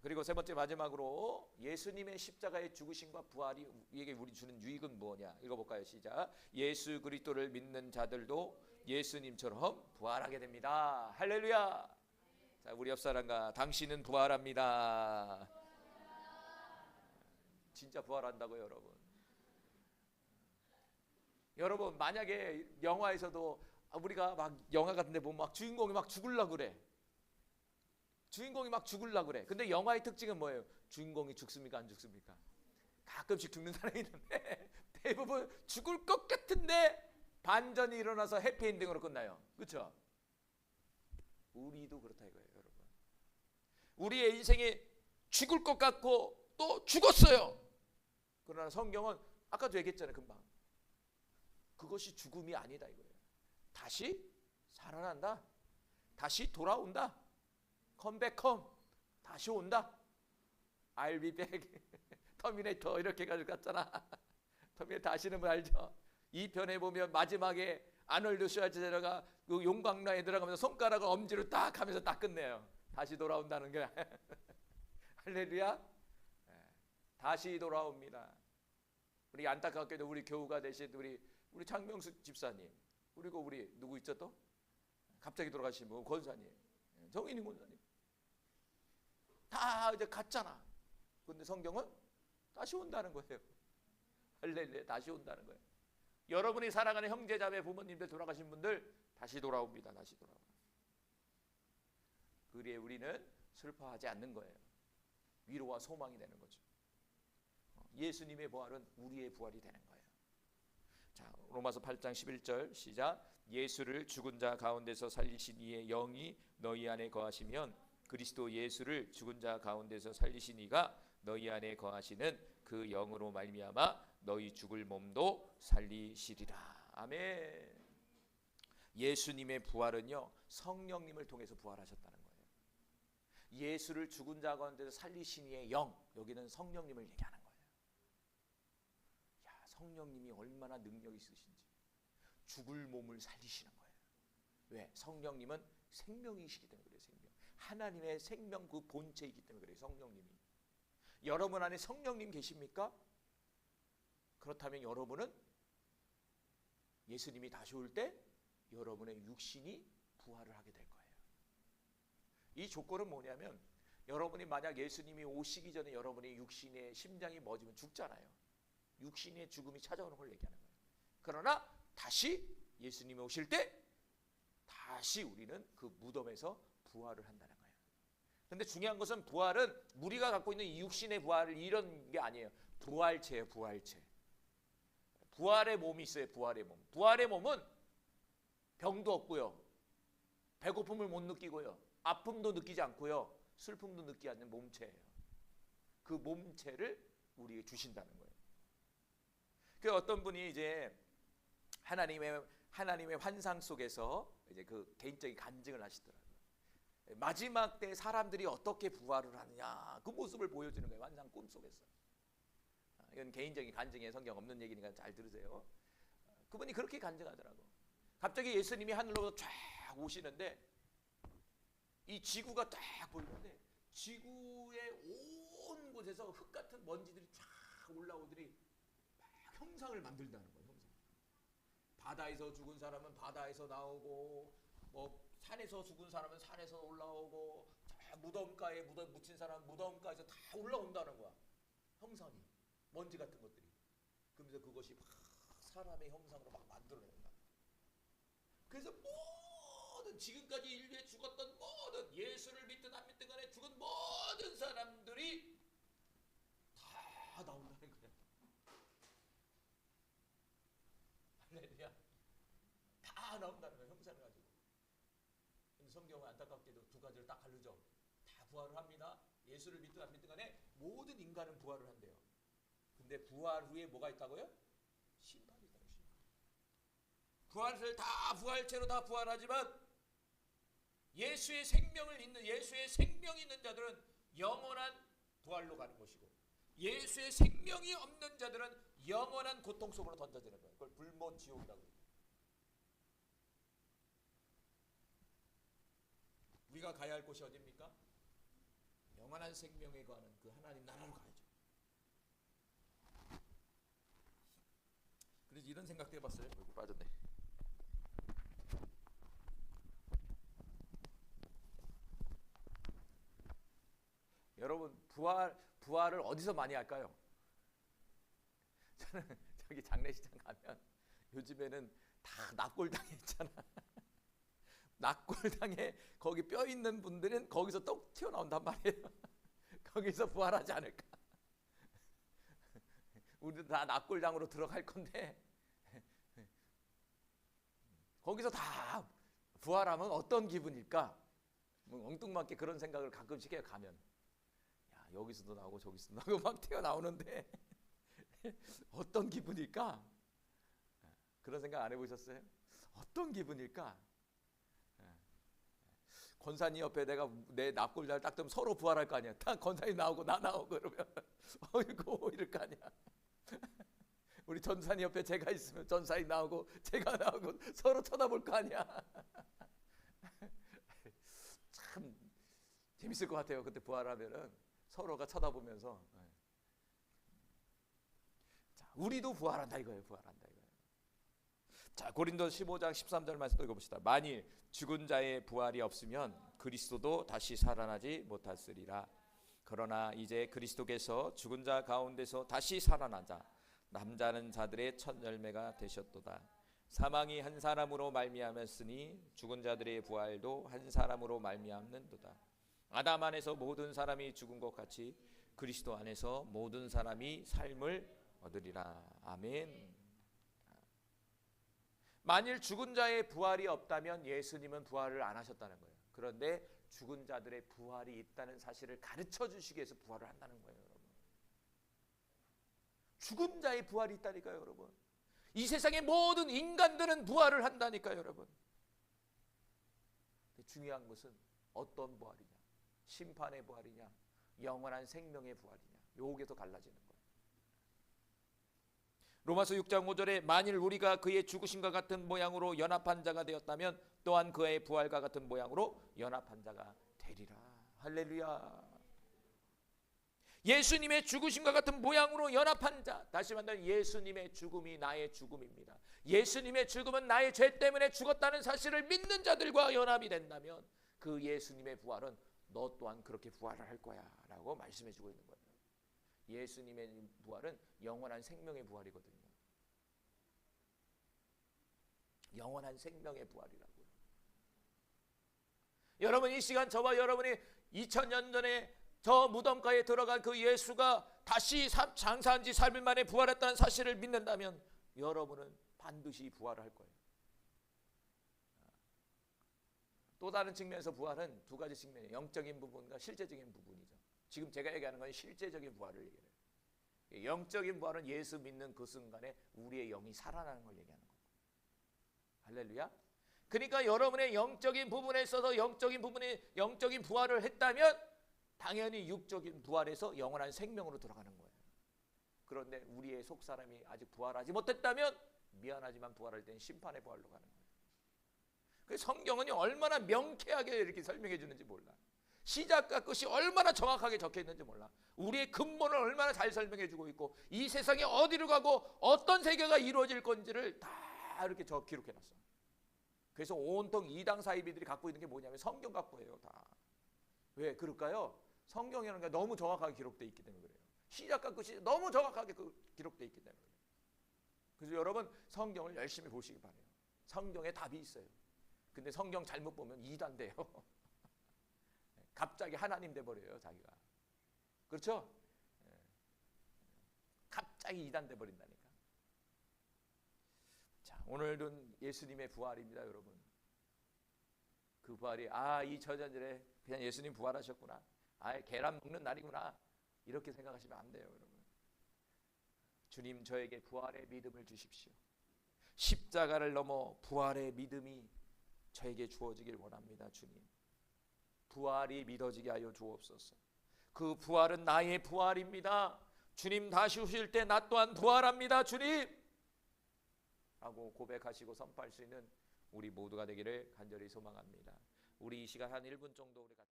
그리고 세 번째 마지막으로 예수님의 십자가의 죽으심과 부활이 우리에게 우리 주는 유익은 뭐냐 읽어볼까요? 시작. 예수 그리스도를 믿는 자들도 예수님처럼 부활하게 됩니다. 할렐루야. 자, 우리 옆 사람과 당신은 부활합니다. 진짜 부활한다고요, 여러분. 여러분 만약에 영화에서도 우리가 막 영화 같은데 보면 막 주인공이 막 죽으려고 그래. 주인공이 막 죽으려고 그래. 근데 영화의 특징은 뭐예요? 주인공이 죽습니까? 안 죽습니까? 가끔씩 죽는 사람이 있는데 대부분 죽을 것 같은데 반전이 일어나서 해피엔딩으로 끝나요. 그렇죠? 우리도 그렇다 이거예요, 여러분. 우리의 인생이 죽을 것 같고 또 죽었어요. 그러나 성경은 아까도 얘기했잖아요, 금방. 그것이 죽음이 아니다 이거예요. 다시 살아난다. 다시 돌아온다. 컴백홈. 다시 온다. I'll be back. 터미네이터 이렇게 가지고 갔잖아. 터미네이터 아시는 분 알죠? 2편에 보면 마지막에 아놀드 슈왈츠제너가 그 용광로에 들어가면서 손가락을 엄지로 딱 하면서 딱 끝내요. 다시 돌아온다는 거야. 할렐루야. 다시 돌아옵니다. 우리 안타깝게도 우리 교우가 되신 우리 장명수 집사님, 그리고 우리 누구 있죠 또? 갑자기 돌아가신 분 권사님, 정인희 권사님 다 이제 갔잖아. 근데 성경은 다시 온다는 거예요. 할렐루야. 다시 온다는 거예요. 여러분이 사랑하는 형제자매 부모님들 돌아가신 분들 다시 돌아옵니다. 다시 돌아옵니다. 그리에 우리는 슬퍼하지 않는 거예요. 위로와 소망이 되는 거죠. 예수님의 부활은 우리의 부활이 되는 거예요. 자, 로마서 8장 11절 시작. 예수를 죽은 자 가운데서 살리신 이의 영이 너희 안에 거하시면 그리스도 예수를 죽은 자 가운데서 살리신 이가 너희 안에 거하시는 그 영으로 말미암아 너희 죽을 몸도 살리시리라. 아멘. 예수님의 부활은요, 성령님을 통해서 부활하셨다는 거예요. 예수를 죽은 자 가운데서 살리신 이의 영, 여기는 성령님을 얘기하는 거예요. 야, 성령님이 얼마나 능력이 있으신지. 죽을 몸을 살리시는 거예요. 왜? 성령님은 생명이시기 때문에 그래요. 생명. 하나님의 생명 그 본체이기 때문에 그래요. 성령님이. 여러분 안에 성령님 계십니까? 그렇다면 여러분은 예수님이 다시 올 때 여러분의 육신이 부활을 하게 될 거예요. 이 조건은 뭐냐면 여러분이 만약 예수님이 오시기 전에 여러분의 육신의 심장이 멎으면 죽잖아요. 육신의 죽음이 찾아오는 걸 얘기하는 거예요. 그러나 다시 예수님이 오실 때 다시 우리는 그 무덤에서 부활을 한다는 거예요. 근데 중요한 것은 부활은 우리가 갖고 있는 이 육신의 부활을 이런 게 아니에요. 부활체예요. 부활체. 부활의 몸이 있어요. 부활의 몸. 부활의 몸은 병도 없고요. 배고픔을 못 느끼고요. 아픔도 느끼지 않고요. 슬픔도 느끼지 않는 몸체예요. 그 몸체를 우리에게 주신다는 거예요. 그 어떤 분이 이제 하나님의 환상 속에서 이제 그 개인적인 간증을 하시더라고요. 마지막 때 사람들이 어떻게 부활을 하느냐 그 모습을 보여주는 거예요. 환상 꿈 속에서. 이건 개인적인 간증에 성경 없는 얘기니까 잘 들으세요. 그분이 그렇게 간증하더라고. 갑자기 예수님이 하늘로 쫙 오시는데 이 지구가 쫙 보이는데 지구의 온 곳에서 흙 같은 먼지들이 쫙 올라오더니 막 형상을 만들다는 거예요. 형상. 바다에서 죽은 사람은 바다에서 나오고 뭐 산에서 죽은 사람은 산에서 올라오고 무덤가에 묻힌 사람은 무덤가에서 다 올라온다는 거야. 형상이. 먼지 같은 것들이. 그러면서 그것이 막 사람의 형상으로 막 만들어낸다. 그래서 모든 지금까지 인류에 죽었던 모든 예수를 믿든 안 믿든 간에 죽은 모든 사람들이 다 나온다는 거야. 할렐루야. 다 나온다는 거야. 형상을 가지고. 근데 성경은 안타깝게도 두 가지를 딱 가르죠. 다 부활을 합니다. 예수를 믿든 안 믿든 간에 모든 인간은 부활을 한대요. 근데 부활 후에 뭐가 있다고요? 심판이 있다고. 심판. 부활을 다 부활체로 다 부활하지만 예수의 생명을 있는 예수의 생명이 있는 자들은 영원한 부활로 가는 것이고 예수의 생명이 없는 자들은 영원한 고통 속으로 던져지는 거예요. 그걸 불못 지옥이라고 해요. 우리가 가야 할 곳이 어디입니까? 영원한 생명에 거하는 그 하나님 나라로 가야죠. 그래서 이런 생각도 해봤어요. 여기 빠졌네. 여러분 부활을 어디서 많이 할까요? 저는 저기 장례식장 가면 요즘에는 다 납골당에 있잖아. 납골당에 거기 뼈 있는 분들은 거기서 똑 튀어나온단 말이에요. 거기서 부활하지 않을까? 우리도 다 납골당으로 들어갈 건데 거기서 다 부활하면 어떤 기분일까? 뭐 엉뚱맞게 그런 생각을 가끔씩 해요. 가면 야 여기서도 나오고 저기서도 나오고 막 튀어나오는데 어떤 기분일까? 그런 생각 안 해보셨어요? 어떤 기분일까? 권사님 옆에 내가 내 납골자를 딱 뜨면 서로 부활할 거 아니야. 딱 권사님 나오고 나 나오고 그러면 어이구 이럴 거 아니야. 우리 전사님 옆에 제가 있으면 전사님 나오고 제가 나오고 서로 쳐다볼 거 아니야. 참 재밌을 것 같아요. 그때 부활하면은 서로가 쳐다보면서. 자, 우리도 부활한다 이거예요. 부활한다 이거예요. 자, 고린도서 15장 13절 말씀 읽어봅시다. 만일 죽은 자의 부활이 없으면 그리스도도 다시 살아나지 못하으리라. 그러나 이제 그리스도께서 죽은 자 가운데서 다시 살아나자 남자는 자들의 첫 열매가 되셨도다. 사망이 한 사람으로 말미암았으니 죽은 자들의 부활도 한 사람으로 말미암는도다. 아담 안에서 모든 사람이 죽은 것 같이 그리스도 안에서 모든 사람이 삶을 얻으리라. 아멘. 만일 죽은 자의 부활이 없다면 예수님은 부활을 안 하셨다는 거예요. 그런데 죽은 자들의 부활이 있다는 사실을 가르쳐 주시기 위해서 부활을 한다는 거예요, 여러분. 죽은 자의 부활이 있다니까요, 여러분. 이 세상의 모든 인간들은 부활을 한다니까요, 여러분. 중요한 것은 어떤 부활이냐, 심판의 부활이냐, 영원한 생명의 부활이냐, 요게도 갈라지는 거예요. 로마서 6장 5절에 만일 우리가 그의 죽으심과 같은 모양으로 연합한 자가 되었다면 또한 그의 부활과 같은 모양으로 연합한 자가 되리라. 할렐루야. 예수님의 죽으심과 같은 모양으로 연합한 자, 다시 말하면 예수님의 죽음이 나의 죽음입니다. 예수님의 죽음은 나의 죄 때문에 죽었다는 사실을 믿는 자들과 연합이 된다면 그 예수님의 부활은 너 또한 그렇게 부활을 할 거야 라고 말씀해 주고 있는 거예요. 예수님의 부활은 영원한 생명의 부활이거든요. 영원한 생명의 부활이라고요. 여러분 이 시간 저와 여러분이 2000년 전에 저 무덤가에 들어간 그 예수가 다시 장사한 지 3일 만에 부활했다는 사실을 믿는다면 여러분은 반드시 부활을 할 거예요. 또 다른 측면에서 부활은 두 가지 측면이에요. 영적인 부분과 실제적인 부분이죠. 지금 제가 얘기하는 건 실제적인 부활을 얘기해요. 영적인 부활은 예수 믿는 그 순간에 우리의 영이 살아나는 걸 얘기하는 거예요. 할렐루야. 그러니까 여러분의 영적인 부분에 있어서 영적인 부활을 했다면 당연히 육적인 부활에서 영원한 생명으로 들어가는 거예요. 그런데 우리의 속사람이 아직 부활하지 못했다면 미안하지만 부활할 때는 심판의 부활로 가는 거예요. 그 성경은 얼마나 명쾌하게 이렇게 설명해 주는지 몰라. 시작과 끝이 얼마나 정확하게 적혀 있는지 몰라. 우리의 근본을 얼마나 잘 설명해 주고 있고 이 세상에 어디로 가고 어떤 세계가 이루어질 건지를 다 이렇게 기록해 놨어. 그래서 온통 이당 사이비들이 갖고 있는 게 뭐냐면 성경 갖고 해요, 다. 왜 그럴까요? 성경이라는 게 너무 정확하게 기록되어 있기 때문에 그래요. 시작과 끝이 너무 정확하게 기록되어 있기 때문에 그래요. 그래서 여러분 성경을 열심히 보시기 바래요. 성경에 답이 있어요. 근데 성경 잘못 보면 이단 돼요. 갑자기 하나님 돼버려요, 자기가. 그렇죠? 갑자기 이단 돼버린다니까. 자, 오늘은 예수님의 부활입니다, 여러분. 그 부활이 이 저전절에 그냥 예수님 부활하셨구나. 계란 먹는 날이구나. 이렇게 생각하시면 안 돼요, 여러분. 주님 저에게 부활의 믿음을 주십시오. 십자가를 넘어 부활의 믿음이 저에게 주어지길 원합니다, 주님. 부활이 믿어지게 하여 주옵소서. 그 부활은 나의 부활입니다. 주님 다시 오실 때 나 또한 부활합니다, 주님. 라고 고백하시고 선포할 수 있는 우리 모두가 되기를 간절히 소망합니다. 우리 이 시간 한 1분 정도 우리 같이